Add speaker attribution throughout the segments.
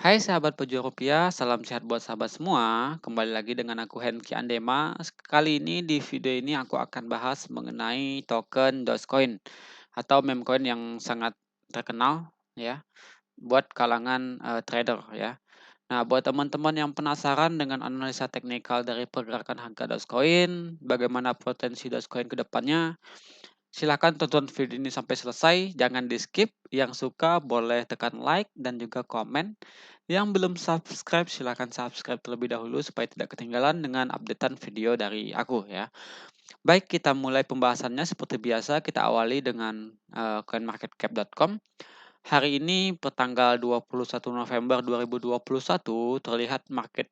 Speaker 1: Hai sahabat pejuang rupiah, salam sehat buat sahabat semua. Kembali lagi dengan aku Henki Andema. Kali ini di video ini aku akan bahas mengenai token Dogecoin atau meme coin yang sangat terkenal ya buat kalangan trader ya. Nah, buat teman-teman yang penasaran dengan analisa teknikal dari pergerakan harga Dogecoin, bagaimana potensi Dogecoin ke depannya, silakan tonton video ini sampai selesai, jangan di-skip. Yang suka boleh tekan like dan juga komen. Yang belum subscribe silahkan subscribe terlebih dahulu supaya tidak ketinggalan dengan updatean video dari aku ya. Baik, kita mulai pembahasannya seperti biasa. Kita awali dengan coinmarketcap.com. Hari ini pertanggal 21 November 2021 terlihat market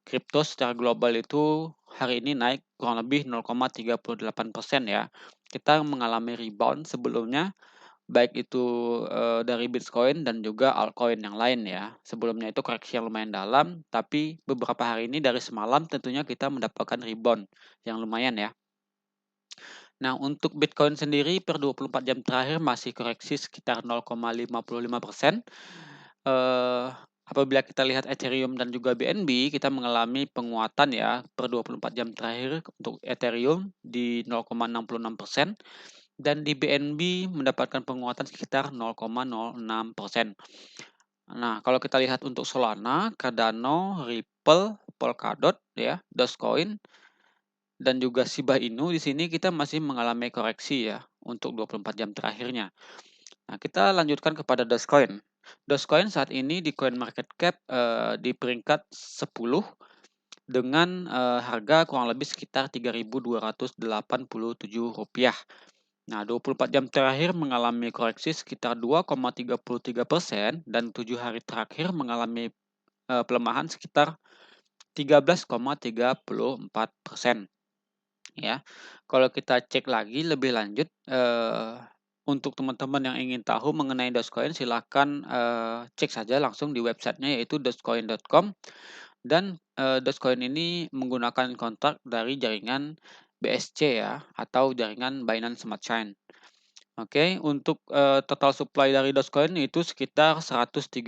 Speaker 1: kripto secara global itu hari ini naik kurang lebih 0,38% ya. Kita mengalami rebound sebelumnya, baik itu dari Bitcoin dan juga altcoin yang lain ya. Sebelumnya itu koreksi yang lumayan dalam, tapi beberapa hari ini dari semalam tentunya kita mendapatkan rebound yang lumayan ya. Nah, untuk Bitcoin sendiri per 24 jam terakhir masih koreksi sekitar 0,55%. Eh, Apabila kita lihat Ethereum dan juga BNB, kita mengalami penguatan ya per 24 jam terakhir untuk Ethereum di 0,66% dan di BNB mendapatkan penguatan sekitar 0,06%. Nah, kalau kita lihat untuk Solana, Cardano, Ripple, Polkadot ya, Dogecoin dan juga Shiba Inu di sini kita masih mengalami koreksi ya untuk 24 jam terakhirnya. Nah, kita lanjutkan kepada Dogecoin. Dogecoin saat ini di CoinMarketCap di peringkat 10 dengan harga kurang lebih sekitar Rp3.287. Nah, 24 jam terakhir mengalami koreksi sekitar 2,33% dan 7 hari terakhir mengalami pelemahan sekitar 13,34%. Ya, kalau kita cek lagi lebih lanjut, untuk teman-teman yang ingin tahu mengenai Dogecoin silahkan cek saja langsung di websitenya yaitu dogecoin.com dan Dogecoin ini menggunakan kontrak dari jaringan BSC ya atau jaringan Binance Smart Chain. Oke, untuk total supply dari Dogecoin itu sekitar 132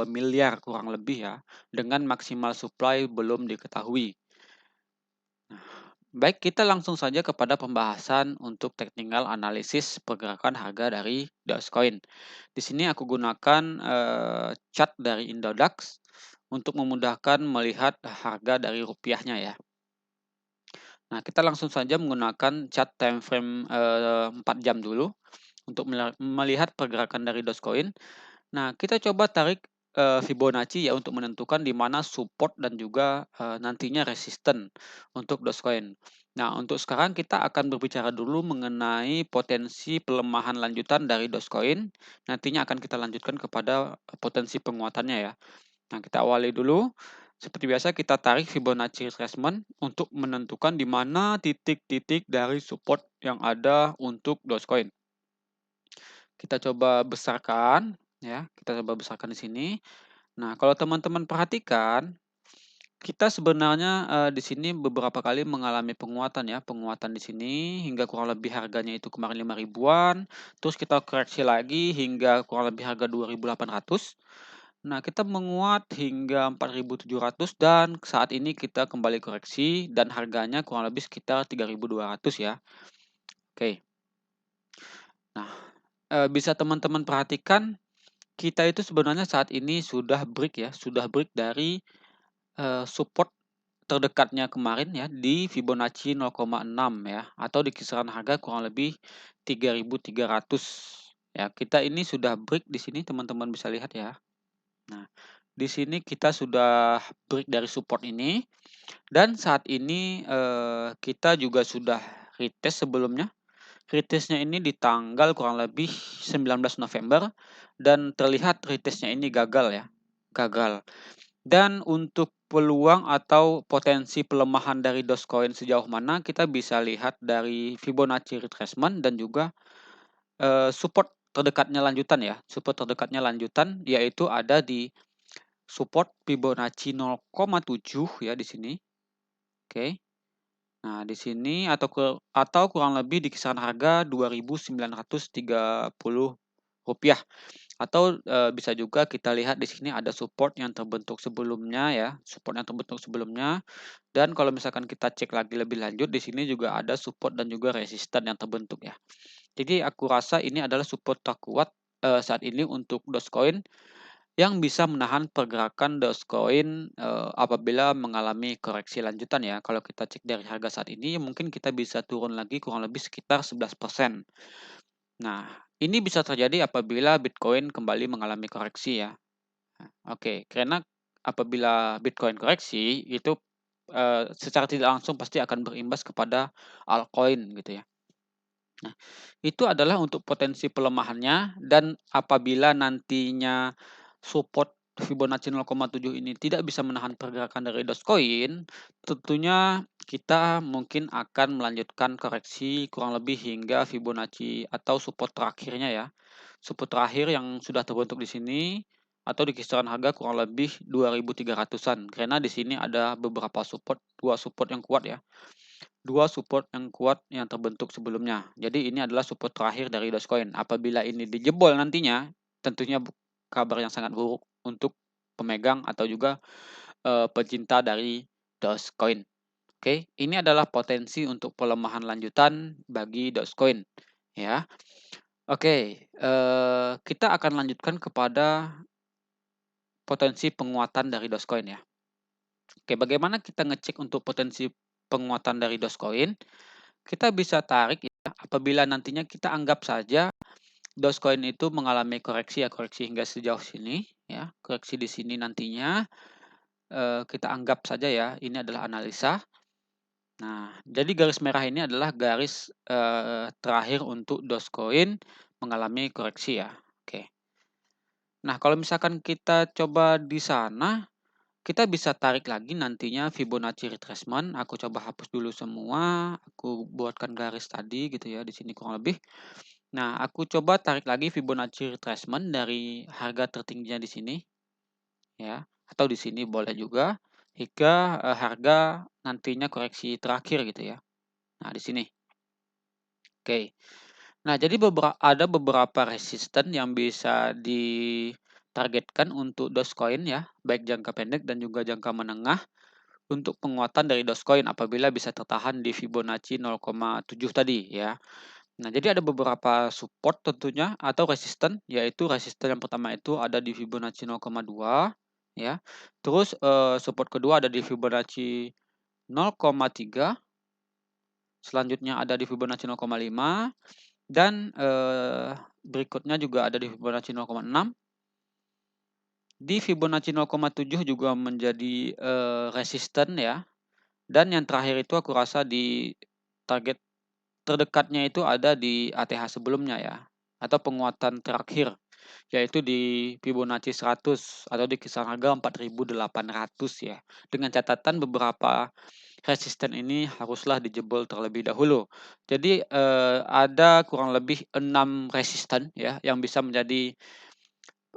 Speaker 1: miliar kurang lebih ya, dengan maksimal supply belum diketahui. Baik, kita langsung saja kepada pembahasan untuk technical analisis pergerakan harga dari Dogecoin. Di sini aku gunakan chart dari Indodax untuk memudahkan melihat harga dari rupiahnya ya. Nah, kita langsung saja menggunakan chart time frame 4 jam dulu untuk melihat pergerakan dari Dogecoin. Nah, kita coba tarik Fibonacci ya untuk menentukan di mana support dan juga nantinya resisten untuk Dogecoin. Nah, untuk sekarang kita akan berbicara dulu mengenai potensi pelemahan lanjutan dari Dogecoin. Nantinya akan kita lanjutkan kepada potensi penguatannya ya. Nah, kita awali dulu. Seperti biasa kita tarik Fibonacci retracement untuk menentukan di mana titik-titik dari support yang ada untuk Dogecoin. Kita coba besarkan ya, kita coba besarkan di sini. Nah, kalau teman-teman perhatikan, kita sebenarnya di sini beberapa kali mengalami penguatan ya, penguatan di sini hingga kurang lebih harganya itu kemarin 5 ribuan, terus kita koreksi lagi hingga kurang lebih harga 2.800. Nah, kita menguat hingga 4.700 dan saat ini kita kembali koreksi dan harganya kurang lebih sekitar 3.200 ya. Oke. Nah, bisa teman-teman perhatikan kita itu sebenarnya saat ini sudah break ya, sudah break dari support terdekatnya kemarin ya di Fibonacci 0,6 ya atau di kisaran harga kurang lebih 3.300 ya. Kita ini sudah break di sini teman-teman bisa lihat ya. Nah, di sini kita sudah break dari support ini dan saat ini kita juga sudah retest sebelumnya. Retestnya ini di tanggal kurang lebih 19 November dan terlihat retestnya ini gagal ya. Gagal. Dan untuk peluang atau potensi pelemahan dari Dogecoin sejauh mana kita bisa lihat dari Fibonacci retracement dan juga support terdekatnya lanjutan ya. Support terdekatnya lanjutan yaitu ada di support Fibonacci 0,7 ya di sini. Oke. Nah, di sini atau kurang lebih di kisaran harga Rp2.930 Atau, bisa juga kita lihat di sini ada support yang terbentuk sebelumnya ya, support yang terbentuk sebelumnya, dan kalau misalkan kita cek lagi lebih lanjut di sini juga ada support dan juga resisten yang terbentuk ya. Jadi aku rasa ini adalah support terkuat, saat ini untuk Dogecoin yang bisa menahan pergerakan Dogecoin, apabila mengalami koreksi lanjutan ya. Kalau kita cek dari harga saat ini mungkin kita bisa turun lagi kurang lebih sekitar 11%. Nah, ini bisa terjadi apabila Bitcoin kembali mengalami koreksi ya. Oke, karena apabila Bitcoin koreksi itu, secara tidak langsung pasti akan berimbas kepada altcoin gitu ya. Nah, itu adalah untuk potensi pelemahannya dan apabila nantinya support Fibonacci 0,7 ini tidak bisa menahan pergerakan dari Dogecoin, tentunya kita mungkin akan melanjutkan koreksi kurang lebih hingga Fibonacci atau support terakhirnya ya. Support terakhir yang sudah terbentuk di sini atau di kisaran harga kurang lebih 2.300-an karena di sini ada beberapa support, 2 support yang kuat ya. 2 support yang kuat yang terbentuk sebelumnya. Jadi ini adalah support terakhir dari Dogecoin. Apabila ini dijebol nantinya, tentunya kabar yang sangat buruk untuk pemegang atau juga, pecinta dari Dogecoin. Oke, ini adalah potensi untuk pelemahan lanjutan bagi Dogecoin, ya. Oke, kita akan lanjutkan kepada potensi penguatan dari Dogecoin ya. Oke, bagaimana kita ngecek untuk potensi penguatan dari Dogecoin? Kita bisa tarik ya, apabila nantinya kita anggap saja Dogecoin itu mengalami koreksi ya, koreksi hingga sejauh sini ya, koreksi di sini nantinya, kita anggap saja ya, ini adalah analisa. Nah, jadi garis merah ini adalah garis, terakhir untuk Dogecoin mengalami koreksi ya, oke. Nah, kalau misalkan kita coba di sana, kita bisa tarik lagi nantinya Fibonacci retracement, aku coba hapus dulu semua, aku buatkan garis tadi gitu ya, di sini kurang lebih. Nah, aku coba tarik lagi Fibonacci retracement dari harga tertingginya di sini ya, atau di sini boleh juga, hingga, harga nantinya koreksi terakhir gitu ya. Nah, di sini. Oke. Nah, jadi ada beberapa resisten yang bisa ditargetkan untuk Dogecoin ya, baik jangka pendek dan juga jangka menengah untuk penguatan dari Dogecoin apabila bisa tertahan di Fibonacci 0,7 tadi ya. Nah, jadi ada beberapa support tentunya atau resisten, yaitu resisten yang pertama itu ada di Fibonacci 0,2 ya. Terus, support kedua ada di Fibonacci 0,3, selanjutnya ada di Fibonacci 0,5 dan, berikutnya juga ada di Fibonacci 0,6. Di Fibonacci 0,7 juga menjadi, resisten ya, dan yang terakhir itu aku rasa di target terdekatnya itu ada di ATH sebelumnya ya, atau penguatan terakhir, yaitu di Fibonacci 100 atau di kisaran harga 4.800 ya. Dengan catatan beberapa resisten ini haruslah dijebol terlebih dahulu. Jadi, ada kurang lebih 6 resisten ya, yang bisa menjadi,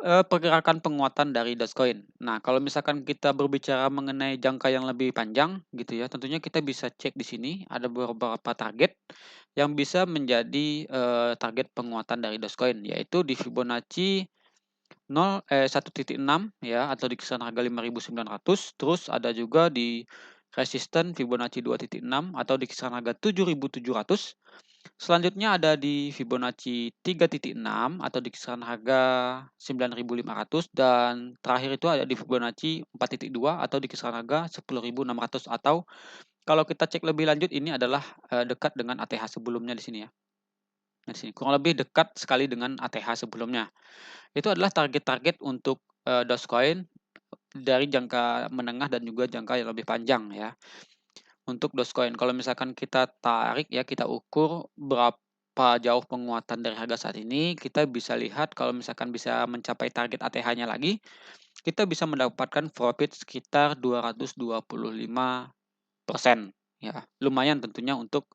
Speaker 1: pergerakan penguatan dari Dogecoin. Nah, kalau misalkan kita berbicara mengenai jangka yang lebih panjang gitu ya, tentunya kita bisa cek di sini ada beberapa target yang bisa menjadi, target penguatan dari Dogecoin, yaitu di Fibonacci 1,6 ya, atau di kisaran harga 5.900, terus ada juga di resisten Fibonacci 2,6 atau di kisaran harga 7.700. Selanjutnya ada di Fibonacci 3,6 atau di kisaran harga 9.500 dan terakhir itu ada di Fibonacci 4,2 atau di kisaran harga 10.600 atau kalau kita cek lebih lanjut ini adalah, dekat dengan ATH sebelumnya di sini ya. Nah, di sini kurang lebih dekat sekali dengan ATH sebelumnya. Itu adalah target-target untuk, Dogecoin dari jangka menengah dan juga jangka yang lebih panjang ya. Untuk Dogecoin kalau misalkan kita tarik ya, kita ukur berapa jauh penguatan dari harga saat ini, kita bisa lihat kalau misalkan bisa mencapai target ATH-nya lagi, kita bisa mendapatkan profit sekitar 225% ya. Lumayan tentunya untuk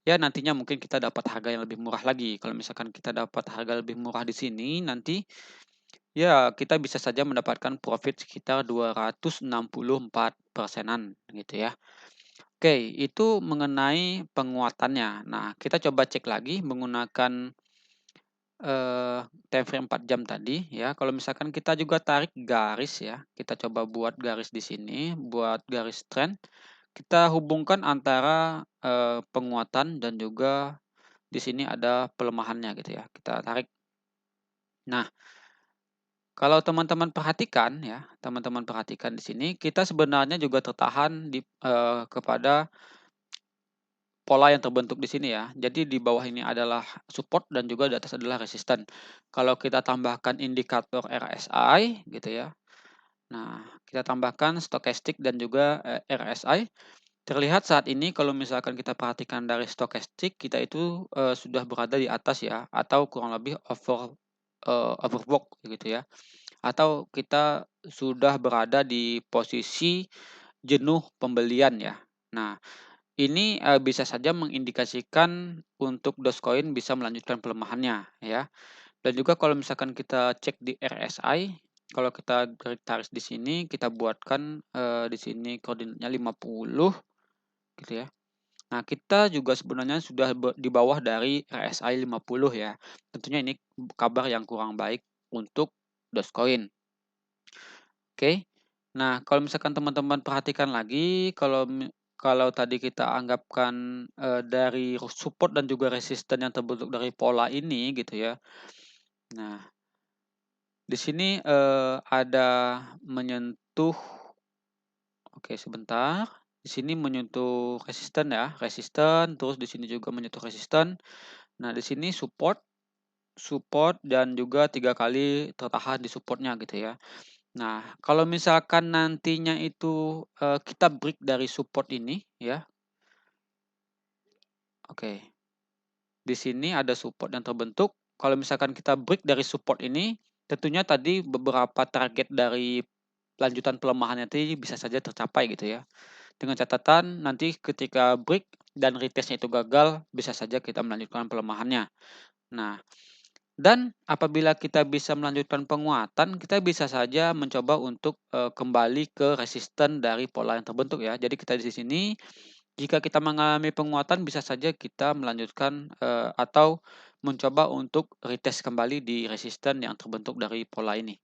Speaker 1: ya nantinya mungkin kita dapat harga yang lebih murah lagi. Kalau misalkan kita dapat harga lebih murah di sini nanti, ya kita bisa saja mendapatkan profit sekitar 264%-an gitu ya. Oke, itu mengenai penguatannya. Nah, kita coba cek lagi menggunakan time frame 4 jam tadi ya, kalau misalkan kita juga tarik garis ya, kita coba buat garis di sini, buat garis trend, kita hubungkan antara, penguatan dan juga di sini ada pelemahannya gitu ya, kita tarik. Nah, kalau teman-teman perhatikan ya, teman-teman perhatikan di sini, kita sebenarnya juga tertahan kepada pola yang terbentuk di sini ya. Jadi di bawah ini adalah support dan juga di atas adalah resisten. Kalau kita tambahkan indikator RSI gitu ya. Nah, kita tambahkan stokastik dan juga RSI. Terlihat saat ini kalau misalkan kita perhatikan dari stokastik, kita itu sudah berada di atas ya, atau kurang lebih overbought gitu ya. Atau kita sudah berada di posisi jenuh pembelian ya. Nah, ini, bisa saja mengindikasikan untuk Dogecoin bisa melanjutkan pelemahannya ya. Dan juga kalau misalkan kita cek di RSI, kalau kita garis di sini kita buatkan, di sini koordinatnya 50 gitu ya. Nah, kita juga sebenarnya sudah di bawah dari RSI 50 ya. Tentunya ini kabar yang kurang baik untuk Dogecoin. Oke. Nah, kalau misalkan teman-teman perhatikan lagi, kalau tadi kita anggapkan, dari support dan juga resisten yang terbentuk dari pola ini gitu ya. Nah, di sini, ada menyentuh oke sebentar, di sini menyentuh resisten ya, resisten, terus di sini juga menyentuh resisten. Nah, di sini support support dan juga 3 kali tertahan di supportnya gitu ya. Nah, kalau misalkan nantinya itu, kita break dari support ini ya, oke, di sini ada support yang terbentuk, kalau misalkan kita break dari support ini, tentunya tadi beberapa target dari lanjutan pelemahannya tadi bisa saja tercapai gitu ya. Dengan catatan nanti ketika break dan retest-nya itu gagal, bisa saja kita melanjutkan pelemahannya. Nah, dan apabila kita bisa melanjutkan penguatan, kita bisa saja mencoba untuk, kembali ke resisten dari pola yang terbentuk ya. Jadi kita di sini, jika kita mengalami penguatan bisa saja kita melanjutkan, atau mencoba untuk retest kembali di resisten yang terbentuk dari pola ini,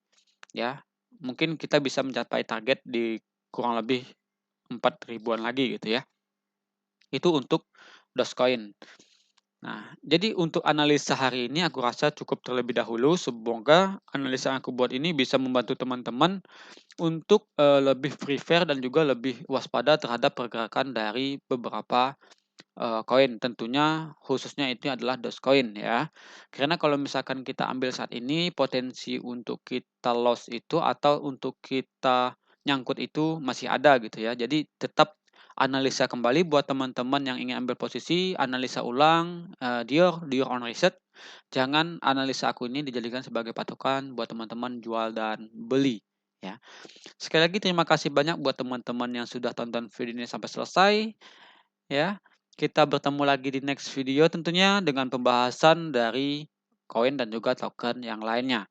Speaker 1: ya. Mungkin kita bisa mencapai target di kurang lebih 4 ribuan lagi gitu ya. Itu untuk Dogecoin. Nah, jadi untuk analisa hari ini aku rasa cukup terlebih dahulu. Semoga analisa yang aku buat ini bisa membantu teman-teman untuk, lebih prepare dan juga lebih waspada terhadap pergerakan dari beberapa, koin. Tentunya khususnya itu adalah Dogecoin ya. Karena kalau misalkan kita ambil saat ini potensi untuk kita loss itu atau untuk kita nyangkut itu masih ada gitu ya. Jadi tetap analisa kembali buat teman-teman yang ingin ambil posisi, analisa ulang, do your own research. Jangan analisa aku ini dijadikan sebagai patokan buat teman-teman jual dan beli, ya. Sekali lagi terima kasih banyak buat teman-teman yang sudah tonton video ini sampai selesai, ya. Kita bertemu lagi di next video tentunya dengan pembahasan dari koin dan juga token yang lainnya.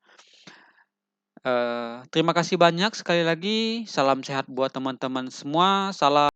Speaker 1: Terima kasih banyak sekali lagi, salam sehat buat teman-teman semua, salam